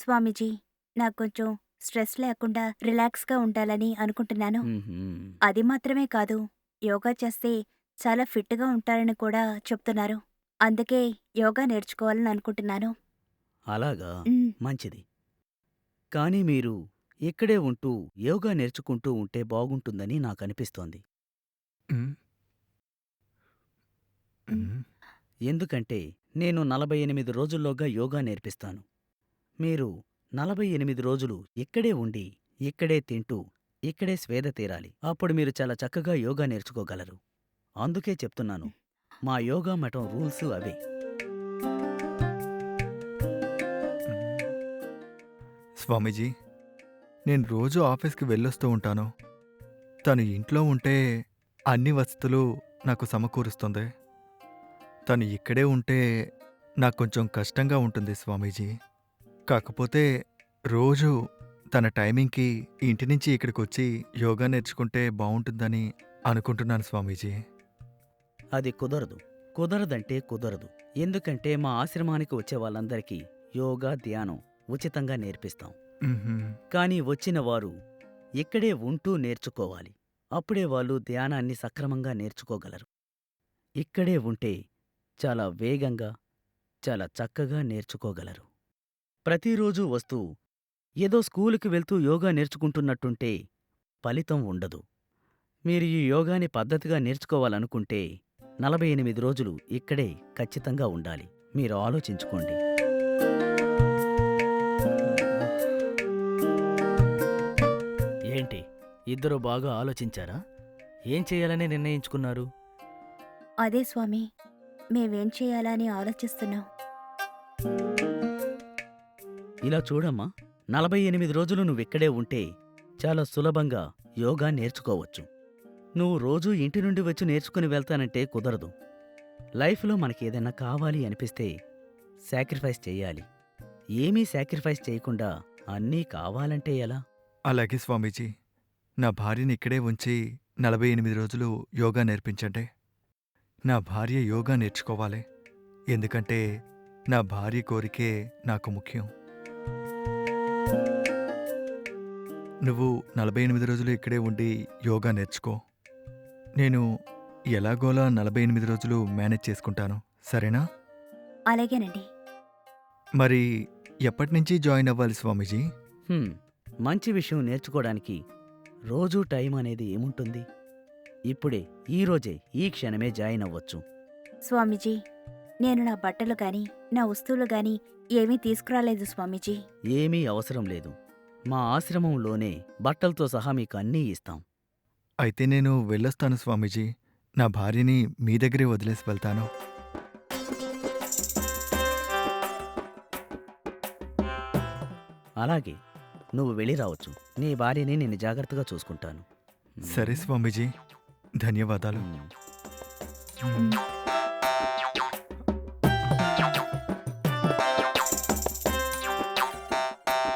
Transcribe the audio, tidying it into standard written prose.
స్వామీజీ, నాకు కొంచెం స్ట్రెస్ లేకుండా రిలాక్స్‌గా ఉండాలని అనుకుంటున్నాను. హుహు. అది మాత్రమే కాదు, యోగా చేస్తే చాలా ఫిట్‌గా ఉంటారని కూడా చెప్తున్నారు. అందుకే యోగా నేర్చుకోవాలని అనుకుంటున్నాను. అలాగా? హ్మ్. మంచిది. కానీ మీరు ఇక్కడే ఉంటూ యోగా నేర్చుకుంటూ ఉంటే బాగుంటుందని నాకనిపిస్తోంది. హ్మ్. హ్మ్. హ్మ్. ఎందుకంటే నేను 48 రోజుల్లోగా యోగా నేర్పిస్తాను. మీరు 48 రోజులు ఇక్కడే ఉండి, ఇక్కడే తింటూ, ఇక్కడే స్వేద తీరాలి. అప్పుడు మీరు చాలా చక్కగా యోగా నేర్చుకోగలరు. అందుకే చెప్తున్నాను. మా యోగా మఠం రూల్సు అవే. హ్మ్. స్వామీజీ, నేను రోజూ ఆఫీస్‌కి వెళ్ళొస్తూ ఉంటాను. తను ఇంట్లో ఉంటే అన్ని వసతులు నాకు సమకూరుస్తుంది. తను ఇక్కడే ఉంటే నాకు కొంచెం కష్టంగా ఉంటుంది స్వామీజీ. కాకపోతే రోజు తన టైమింగ్‌కి ఇంటి నుంచి ఇక్కడికొచ్చి యోగా నేర్చుకుంటే బావుంటుందని అనుకుంటున్నాను స్వామీజీ. అది కుదరదు. కుదరదంటే కుదరదు. ఎందుకంటే మా ఆశ్రమానికి వచ్చే వాళ్ళందరికీ యోగా, ధ్యానం ఉచితంగా నేర్పిస్తాం. హుహు. కానీ వచ్చిన వారు ఇక్కడే ఉంటూ నేర్చుకోవాలి. అప్పుడే వాళ్ళు ధ్యానాన్ని సక్రమంగా నేర్చుకోగలరు. ఇక్కడే ఉంటే చాలా వేగంగా, చాలా చక్కగా నేర్చుకోగలరు. ప్రతిరోజూ వస్తూ ఏదో స్కూలుకి వెళ్తూ యోగా నేర్చుకుంటున్నట్టుంటే ఫలితం ఉండదు. మీరు ఈ యోగాని పద్ధతిగా నేర్చుకోవాలనుకుంటే 48 రోజులు ఇక్కడే ఖచ్చితంగా ఉండాలి. మీరు ఆలోచించుకోండి. ఏంటి? ఇద్దరూ బాగా ఆలోచించారా? ఏం చేయాలని నిర్ణయించుకున్నారు? అదే స్వామీ, మేమేం చేయాలా అని ఆలోచిస్తున్నాం. ఇలా చూడమ్మా, 48 రోజులు నువ్విక్కడే ఉంటే చాలా సులభంగా యోగా నేర్చుకోవచ్చు. నువ్వు రోజూ ఇంటి నుండి వచ్చి నేర్చుకుని వెళ్తానంటే కుదరదు. లైఫ్‌లో మనకేదైనా కావాలి అనిపిస్తే సాక్రిఫైస్ చెయ్యాలి. ఏమీ సాక్రిఫైస్ చేయకుండా అన్నీ కావాలంటే ఎలా? అలాగే స్వామీజీ. నా భార్యని ఇక్కడే ఉంచి 48 రోజులు యోగా నేర్పించండి. నా భార్య యోగా నేర్చుకోవాలి. ఎందుకంటే నా భార్య కోరికే నాకు ముఖ్యం. నువ్వు 48 రోజులు ఇక్కడే ఉండి యోగా నేర్చుకో. నేను ఎలాగోలా 48 రోజులు మేనేజ్ చేసుకుంటాను. సరేనా? అలాగేనండి. మరి ఎప్పటినుంచి జాయిన్ అవ్వాలి స్వామీజీ? హ్మ్. మంచి విషయం నేర్చుకోడానికి రోజూ టైం అనేది ఏముంటుంది? ఇప్పుడే, ఈరోజే, ఈ క్షణమే జాయిన్ అవ్వచ్చు. స్వామీజీ, నేను నా బట్టలు గాని, నా వస్తువులు గాని ఏమీ తీసుకురాలేదు స్వామీజీ. ఏమీ అవసరం లేదు. మా ఆశ్రమంలోనే బట్టలతో సహా మీకు అన్నీ ఇస్తాం. అయితే నేను వెళ్ళొస్తాను స్వామీజీ. నా భార్యని మీ దగ్గరే వదిలేసి వెళ్తాను. అలాగే, నువ్వు వెళ్ళి రావచ్చు. నీ భార్యని నేను జాగ్రత్తగా చూసుకుంటాను. సరే హ్మ్. స్వామీజీ. ధన్యవాదాలు. హ్మ్. హ్మ్. హ్మ్.